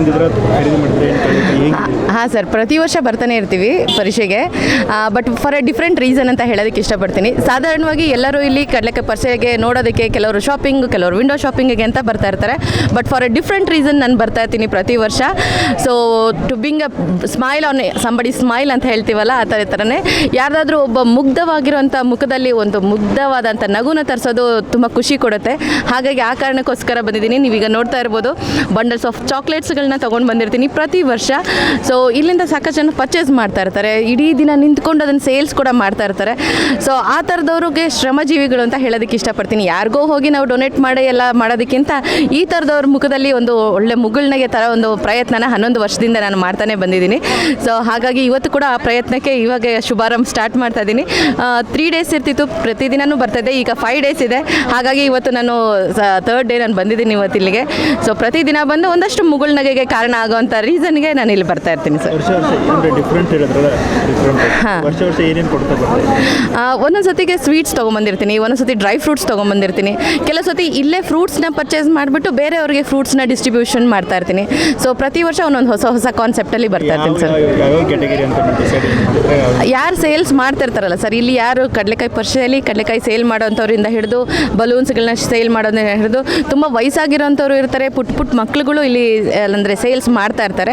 ಬಂದಿದ್ರೆ ಖರೀದಿ ಮಾಡಿದ್ರೆ ಹಾಂ ಸರ್, ಪ್ರತಿ ವರ್ಷ ಬರ್ತಾನೆ ಇರ್ತೀವಿ ಪರೀಕ್ಷೆಗೆ. But for a different reason ಅಂತ ಹೇಳೋದಕ್ಕೆ ಇಷ್ಟಪಡ್ತೀನಿ. ಸಾಧಾರಣವಾಗಿ ಎಲ್ಲರೂ ಇಲ್ಲಿ ಕಡಲೆಕಾಯಿ ಪರಿಷೆಗೆ ನೋಡೋದಕ್ಕೆ ಕೆಲವರು ಶಾಪಿಂಗ್, ಕೆಲವರು ವಿಂಡೋ ಶಾಪಿಂಗಿಗೆ ಅಂತ ಬರ್ತಾ ಇರ್ತಾರೆ. But for a different reason ನಾನು ಬರ್ತಾ ಇರ್ತೀನಿ ಪ್ರತಿ ವರ್ಷ. So to bring a smile on somebody smile ಅಂತ ಹೇಳ್ತೀವಲ್ಲ, ಆ ಥರನೇ ಯಾರ್ದಾದ್ರೂ ಒಬ್ಬ ಮುಗ್ಧವಾಗಿರುವಂಥ ಮುಖದಲ್ಲಿ ಒಂದು ಮುಗ್ಧವಾದಂಥ ನಗುನ ತರಿಸೋದು ತುಂಬ ಖುಷಿ ಕೊಡುತ್ತೆ. ಹಾಗಾಗಿ ಆ ಕಾರಣಕ್ಕೋಸ್ಕರ ಬಂದಿದ್ದೀನಿ. ನೀವೀಗ ನೋಡ್ತಾ ಇರ್ಬೋದು, ಬಂಡಲ್ಸ್ ಆಫ್ ಚಾಕ್ಲೇಟ್ಸ್ಗಳನ್ನ ತೊಗೊಂಡು ಬಂದಿರ್ತೀನಿ ಪ್ರತಿ ವರ್ಷ. ಸೊ ಇಲ್ಲಿಂದ ಸಾಕಷ್ಟು ಜನ ಪರ್ಚೇಸ್ ಮಾಡ್ತಾ ಇರ್ತಾರೆ, ಇಡೀ ದಿನ ನಿಂತ್ಕೊಂಡು ಅದನ್ನು ಸೇಲ್ಸ್ ಕೂಡ ಮಾಡ್ತಾ ಇರ್ತಾರೆ. ಸೊ ಆ ಥರದವ್ರಿಗೆ ಶ್ರಮಜೀವಿಗಳು ಅಂತ ಹೇಳೋದಕ್ಕೆ ಇಷ್ಟಪಡ್ತೀನಿ. ಯಾರಿಗೋ ಹೋಗಿ ನಾವು ಡೊನೇಟ್ ಮಾಡಿ ಎಲ್ಲ ಮಾಡೋದಕ್ಕಿಂತ ಈ ಥರದವ್ರ ಮುಖದಲ್ಲಿ ಒಂದು ಒಳ್ಳೆ ಮುಗುಳ್ನಗೆ ಥರ ಒಂದು ಪ್ರಯತ್ನನ 11 ವರ್ಷದಿಂದ ನಾನು ಮಾಡ್ತಾನೆ ಬಂದಿದ್ದೀನಿ. ಸೊ ಹಾಗಾಗಿ ಇವತ್ತು ಕೂಡ ಆ ಪ್ರಯತ್ನಕ್ಕೆ ಇವಾಗ ಶುಭಾರಂಭ ಸ್ಟಾರ್ಟ್ ಮಾಡ್ತಾ ಇದ್ದೀನಿ. 3 ಡೇಸ್ ಇರ್ತಿತ್ತು, ಪ್ರತಿದಿನವೂ ಬರ್ತಾಯಿದ್ದೆ. ಈಗ 5 ಡೇಸ್ ಇದೆ. ಹಾಗಾಗಿ ಇವತ್ತು ನಾನು 3rd ಡೇ ನಾನು ಬಂದಿದ್ದೀನಿ ಇವತ್ತು ಇಲ್ಲಿಗೆ. ಸೊ ಪ್ರತಿದಿನ ಬಂದು ಒಂದಷ್ಟು ಮುಗುಳ್ನಗೆಗೆ ಕಾರಣ ಆಗೋವಂಥ ರೀಸನ್ಗೆ ನಾನು ಇಲ್ಲಿ ಬರ್ತಾ ಇರ್ತೀನಿ ಸರ್. ಒಂದೊಂದು ಸತಿಗೆ ಸ್ವೀಟ್ಸ್ ತೊಗೊಂಬಂದಿರ್ತೀನಿ, ಒಂದೊಂದು ಸತಿ ಡ್ರೈ ಫ್ರೂಟ್ಸ್ ತೊಗೊಂಬಂದಿರ್ತೀನಿ. ಕೆಲವು ಸತಿ ಇಲ್ಲೇ ಫ್ರೂಟ್ಸ್ನ ಪರ್ಚೇಸ್ ಮಾಡಿಬಿಟ್ಟು ಬೇರೆಯವ್ರಿಗೆ ಫ್ರೂಟ್ಸ್ನ ಡಿಸ್ಟ್ರಿಬ್ಯೂಷನ್ ಮಾಡ್ತಾ ಇರ್ತೀನಿ. ಸೊ ಪ್ರತಿ ವರ್ಷ ಒಂದೊಂದು ಹೊಸ ಕಾನ್ಸೆಪ್ಟಲ್ಲಿ ಬರ್ತಾ ಇರ್ತೀನಿ ಸರ್. ಯಾರು ಸೇಲ್ಸ್ ಮಾಡ್ತಿರ್ತಾರಲ್ಲ ಸರ್, ಇಲ್ಲಿ ಯಾರು ಕಡಲೆಕಾಯಿ ಪರಿಷೆಯಲ್ಲಿ ಕಡಲೆಕಾಯಿ ಸೇಲ್ ಮಾಡೋಂಥವ್ರಿಂದ ಹಿಡಿದು ಬಲೂನ್ಸ್ಗಳನ್ನ ಸೇಲ್ ಮಾಡೋದನ್ನ ಹಿಡಿದು ತುಂಬ ವಯಸ್ಸಾಗಿರೋಂಥವ್ರು ಇರ್ತಾರೆ, ಪುಟ್ಟ ಮಕ್ಳುಗಳು ಇಲ್ಲಿ ಅಂದರೆ ಸೇಲ್ಸ್ ಮಾಡ್ತಾ ಇರ್ತಾರೆ.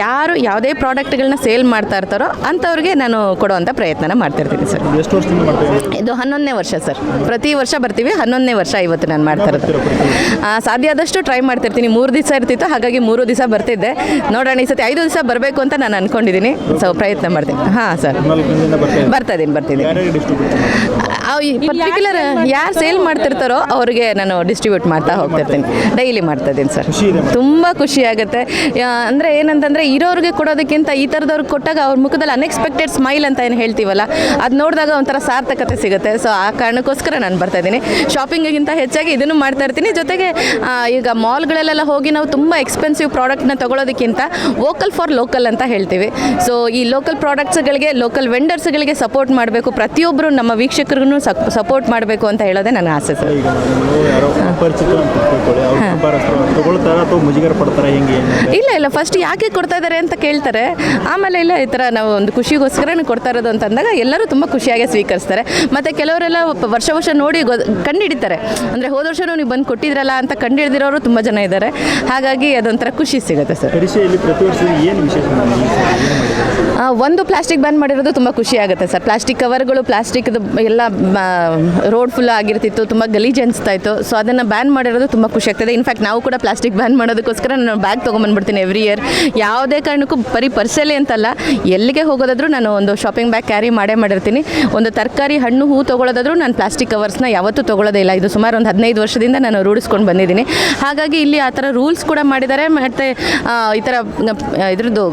ಯಾರು ಯಾವುದೇ ಪ್ರಾಡಕ್ಟ್ಗಳನ್ನ ಸೇಲ್ ಮಾಡ್ತಾ ಇರ್ತಾರೋ ಅಂಥವ್ರಿಗೆ ನಾನು ಕೊಡುವಂಥ ಪ್ರಯತ್ನನ ಮಾಡ್ತಿರ್ತೀನಿ ಸರ್. ಇದು 11ನೇ ವರ್ಷ ಸರ್. ಪ್ರತಿ ವರ್ಷ ಬರ್ತೀವಿ, 11ನೇ ವರ್ಷ ಇವತ್ತು ನಾನು ಮಾಡ್ತಾ ಇರೋದು. ಸಾಧ್ಯ ಆದಷ್ಟು ಟ್ರೈ ಮಾಡ್ತಿರ್ತೀನಿ. 3 ದಿವಸ ಇರ್ತಿತ್ತು, ಹಾಗಾಗಿ 3 ದಿವಸ ಬರ್ತಿದ್ದೆ. ನೋಡೋಣ ಈ ಸತಿ 5 ದಿವಸ ಬರಬೇಕು ಅಂತ ನಾನು ಅಂದ್ಕೊಂಡಿದ್ದೀನಿ. ಸೊ ಪ್ರಯತ್ನ ಮಾಡ್ತೀನಿ. ಹಾಂ ಸರ್, ಬರ್ತಿದ್ದೀನಿ. ಪರ್ಟಿಕ್ಯುಲರ್ ಯಾರು ಸೇಲ್ ಮಾಡ್ತಿರ್ತಾರೋ ಅವ್ರಿಗೆ ನಾನು ಡಿಸ್ಟ್ರಿಬ್ಯೂಟ್ ಮಾಡ್ತಾ ಹೋಗ್ತಿರ್ತೀನಿ. ಡೈಲಿ ಮಾಡ್ತಾಯಿದ್ದೀನಿ ಸರ್. ತುಂಬ ಖುಷಿ ಆಗುತ್ತೆ. ಅಂದರೆ ಏನಂತಂದರೆ ಇರೋರಿಗೆ ಕೊಡೋದಕ್ಕಿಂತ ಈ ಥರದವ್ರಿಗೆ ಕೊಟ್ಟಾಗ ಅವ್ರ ಮುಖದಲ್ಲಿ ಅನ್ಎಕ್ಸ್ಪೆಕ್ಟೆಡ್ ಸ್ಮೈಲ್ ಅಂತ ಏನು ಹೇಳ್ತೀವಲ್ಲ, ಅದು ನೋಡಿದಾಗ ಒಂಥರ ಸಾರ್ಥಕತೆ ಸಿಗುತ್ತೆ. ಸೊ ಆ ಕಾರಣಕ್ಕೋಸ್ಕರ ನಾನು ಬರ್ತಾಯಿದ್ದೀನಿ. ಶಾಪಿಂಗಿಗಿಂತ ಹೆಚ್ಚಾಗಿ ಇದನ್ನು ಮಾಡ್ತಾ ಇರ್ತೀನಿ. ಜೊತೆಗೆ ಈಗ ಮಾಲ್ಗಳಲ್ಲೆಲ್ಲ ಹೋಗಿ ನಾವು ತುಂಬ ಎಕ್ಸ್ಪೆನ್ಸಿವ್ ಪ್ರಾಡಕ್ಟ್ನ ತೊಗೊಳೋದಕ್ಕಿಂತ ವೋಕಲ್ ಫಾರ್ ಲೋಕಲ್ ಅಂತ ಹೇಳ್ತೀವಿ. ಸೊ ಈ ಲೋಕಲ್ ಪ್ರಾಡಕ್ಟ್ಸ್ಗಳಿಗೆ, ಲೋಕಲ್ ವೆಂಡರ್ಸ್ಗಳಿಗೆ ಸಪೋರ್ಟ್ ಮಾಡಬೇಕು. ಪ್ರತಿಯೊಬ್ಬರು ನಮ್ಮ ವೀಕ್ಷಕರಿಗೂ ಸಪೋರ್ಟ್ ಮಾಡಬೇಕು ಅಂತ ಹೇಳೋದೇ ನನ್ನ ಆಸೆ ಸರ್. ಇಲ್ಲ ಫಸ್ಟ್ ಯಾಕೆ ಕೊಡ್ತಾ ಇದ್ದಾರೆ ಅಂತ ಕೇಳ್ತಾರೆ. ಆಮೇಲೆ ಇಲ್ಲ ಈ ಥರ ನಾವು ಒಂದು ಖುಷಿಗೋಸ್ಕರ ಕೊಡ್ತಾ ಇರೋದು ಅಂತ ಅಂದಾಗ ಎಲ್ಲರೂ ತುಂಬ ಖುಷಿಯಾಗಿ ಸ್ವೀಕರಿಸ್ತಾರೆ. ಮತ್ತು ಕೆಲವರೆಲ್ಲ ವರ್ಷ ನೋಡಿ ಕಂಡುಹಿಡಿತಾರೆ. ಅಂದರೆ ಹೋದ ವರ್ಷ ನೀವು ಬಂದು ಕೊಟ್ಟಿದ್ರಲ್ಲ ಅಂತ ಕಂಡುಹಿಡಿದಿರೋರು ತುಂಬ ಜನ ಇದ್ದಾರೆ. ಹಾಗಾಗಿ ಅದೊಂಥರ ಖುಷಿ ಸಿಗುತ್ತೆ ಸರ್. ಒಂದು ಪ್ಲಾಸ್ಟಿಕ್ ಬ್ಯಾನ್ ಮಾಡಿರೋದು ತುಂಬ ಖುಷಿ ಆಗುತ್ತೆ ಸರ್. ಪ್ಲಾಸ್ಟಿಕ್ ಕವರ್ಗಳು, ಪ್ಲಾಸ್ಟಿಕ್ದು ಎಲ್ಲ ರೋಡ್ ಫುಲ್ ಆಗಿರ್ತಿತ್ತು, ತುಂಬ ಗಲೀಜು ಅನಿಸ್ತಾ ಇತ್ತು. ಸೊ ಅದನ್ನು ಬ್ಯಾನ್ ಮಾಡಿರೋದು ತುಂಬ ಖುಷಿ ಆಗ್ತದೆ. ಇನ್ಫ್ಯಾಕ್ಟ್ ನಾವು ಕೂಡ ಪ್ಲಾಸ್ಟಿಕ್ ಬ್ಯಾನ್ ಮಾಡೋದಕ್ಕೋಸ್ಕರ ನಾನು ಬ್ಯಾಗ್ ತೊಗೊಂಬಂದ್ಬಿಡ್ತೀನಿ ಎವ್ರಿ ಇಯರ್. ಯಾವುದೇ ಕಾರಣಕ್ಕೂ ಬರೀ ಪರ್ಸಲ್ಲಿ ಅಂತಲ್ಲ, ಎಲ್ಲಿಗೆ ಹೋಗೋದಾದರೂ ನಾನು ಒಂದು ಶಾಪಿಂಗ್ ಬ್ಯಾಗ್ ಕ್ಯಾರಿ ಮಾಡಿರ್ತೀನಿ. ಒಂದು ತರಕಾರಿ, ಹಣ್ಣು, ಹೂ ತೊಗೊಳೋದಾದರೂ ನಾನು ಪ್ಲಾಸ್ಟಿಕ್ ಕವರ್ಸ್ನ ಯಾವತ್ತೂ ತೊಗೊಳ್ಳೋದೇ ಇಲ್ಲ. ಇದು ಸುಮಾರು ಒಂದು 15 ವರ್ಷದಿಂದ ನಾನು ರೂಢಿಸ್ಕೊಂಡು ಬಂದಿದ್ದೀನಿ. ಹಾಗಾಗಿ ಇಲ್ಲಿ ಆ ಥರ ರೂಲ್ಸ್ ಕೂಡ ಮಾಡಿದ್ದಾರೆ. ಮತ್ತು ಈ ಥರ ಇದ್ರದ್ದು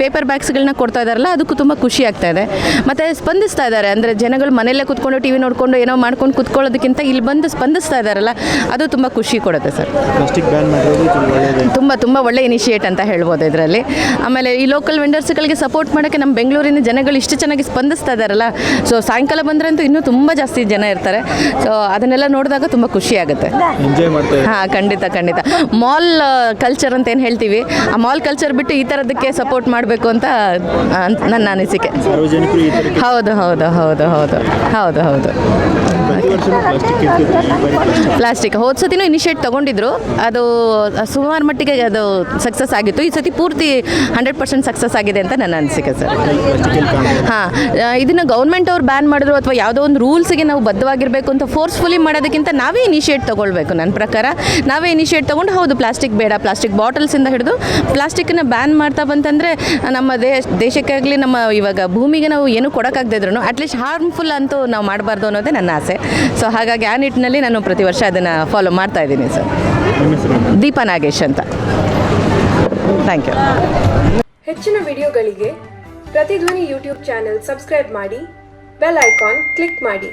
ಪೇಪರ್ ಬ್ಯಾಗ್ಸ್ಗಳನ್ನ ಕೊಡ್ತಾ ಇದ್ದಾರಲ್ಲ, ಅದಕ್ಕೂ ತುಂಬ ಖುಷಿ ಆಗ್ತಾ ಇದೆ. ಮತ್ತು ಸ್ಪಂದಿಸ್ತಾ ಇದ್ದಾರೆ. ಅಂದರೆ ಜನಗಳು ಮನೆಯಲ್ಲೇ ಕೂತ್ಕೊಂಡು ಟಿ ವಿ ನೋಡಿಕೊಂಡು ಏನೋ ಮಾಡ್ಕೊಂಡು ಕೂತ್ಕೊಳ್ಳೋದಕ್ಕಿಂತ ಇಲ್ಲಿ ಬಂದು ಸ್ಪಂದಿಸ್ತಾ ಇದ್ದಾರಲ್ಲ, ಅದು ತುಂಬ ಖುಷಿ ಕೊಡುತ್ತೆ ಸರ್. ತುಂಬ ಒಳ್ಳೆ ಇನಿಷಿಯೇಟ್ ಅಂತ ಹೇಳ್ಬೋದು ಇದರಲ್ಲಿ. ಆಮೇಲೆ ಈ ಲೋಕಲ್ ವೆಂಡರ್ಸ್ಗಳಿಗೆ ಸಪೋರ್ಟ್ ಮಾಡೋಕ್ಕೆ ನಮ್ಮ ಬೆಂಗಳೂರಿನ ಜನಗಳು ಇಷ್ಟು ಚೆನ್ನಾಗಿ ಸ್ಪಂದಿಸ್ತಾ ಇದ್ದಾರಲ್ಲ. ಸೊ ಸಾಯಂಕಾಲ ಬಂದ್ರಂತೂ ಇನ್ನೂ ತುಂಬ ಜಾಸ್ತಿ ಜನ ಇರ್ತಾರೆ. ಸೊ ಅದನ್ನೆಲ್ಲ ನೋಡಿದಾಗ ತುಂಬ ಖುಷಿ ಆಗುತ್ತೆ. ಹಾಂ, ಖಂಡಿತ. ಮಾಲ್ ಕಲ್ಚರ್ ಅಂತ ಏನು ಹೇಳ್ತೀವಿ, ಆ ಮಾಲ್ ಕಲ್ಚರ್ ಬಿಟ್ಟು ಈ ಥರದಕ್ಕೆ ಸಪೋರ್ಟ್ ಮಾಡಬೇಕು ಅಂತ ನನ್ನ ಅನಿಸಿಕೆ. ಹೌದು. ಪ್ಲಾಸ್ಟಿಕ್ ಹೋದ ಸತಿನೂ ಇನಿಷಿಯೇಟ್ ತೊಗೊಂಡಿದ್ರು. ಅದು ಸುಮಾರು ಮಟ್ಟಿಗೆ ಅದು ಸಕ್ಸಸ್ ಆಗಿತ್ತು. ಈ ಸತಿ ಪೂರ್ತಿ 100% ಸಕ್ಸಸ್ ಆಗಿದೆ ಅಂತ ನನ್ನ ಅನಿಸಿಕೆ ಸರ್. ಹಾಂ, ಇದನ್ನು ಗೌರ್ಮೆಂಟ್ ಅವ್ರು ಬ್ಯಾನ್ ಮಾಡಿದ್ರು ಅಥವಾ ಯಾವುದೋ ಒಂದು ರೂಲ್ಸ್ಗೆ ನಾವು ಬದ್ಧವಾಗಿರಬೇಕು ಅಂತ ಫೋರ್ಸ್ಫುಲಿ ಮಾಡೋದಕ್ಕಿಂತ ನಾವೇ ಇನಿಷಿಯೇಟ್ ತೊಗೊಳ್ಬೇಕು. ನನ್ನ ಪ್ರಕಾರ ನಾವೇ ಇನಿಷಿಯೇಟ್ ತೊಗೊಂಡು ಹೌದು ಪ್ಲಾಸ್ಟಿಕ್ ಬೇಡ, ಪ್ಲಾಸ್ಟಿಕ್ ಬಾಟಲ್ಸಿಂದ ಹಿಡಿದು ಪ್ಲಾಸ್ಟಿಕ್ಕನ್ನು ಬ್ಯಾನ್ ಮಾಡ್ತಾ ಬಂತಂದರೆ ನಮ್ಮ ದೇಶಕ್ಕಾಗಲಿ ನಮ್ಮ ಇವಾಗ ಭೂಮಿಗೆ ನಾವು ಏನೂ ಕೊಡೋಕ್ಕಾಗದಿದ್ರು ಅಟ್ಲೀಸ್ಟ್ ಹಾರ್ಮ್ಫುಲ್ ಅಂತೂ ನಾವು ಮಾಡಬಾರ್ದು ಅನ್ನೋದೇ ನನ್ನ ಆಸೆ. ಸೊ ಹಾಗಾಗಿ ಆ ನಿಟ್ಟಿನಲ್ಲಿ ನಾನು ಪ್ರತಿ ವರ್ಷ ಅದನ್ನು ಫಾಲೋ ಮಾಡ್ತಾ ಇದ್ದೀನಿ ಸರ್. ದೀಪಾ ನಾಗೇಶ್ ಅಂತ. Thank you. ಹೆಚ್ಚಿನ ವಿಡಿಯೋಗಳಿಗೆ ಪ್ರತಿಧ್ವನಿ ಯೂಟ್ಯೂಬ್ ಚಾನೆಲ್ ಸಬ್ಸ್ಕ್ರೈಬ್ ಮಾಡಿ, ಬೆಲ್ ಐಕಾನ್ ಕ್ಲಿಕ್ ಮಾಡಿ.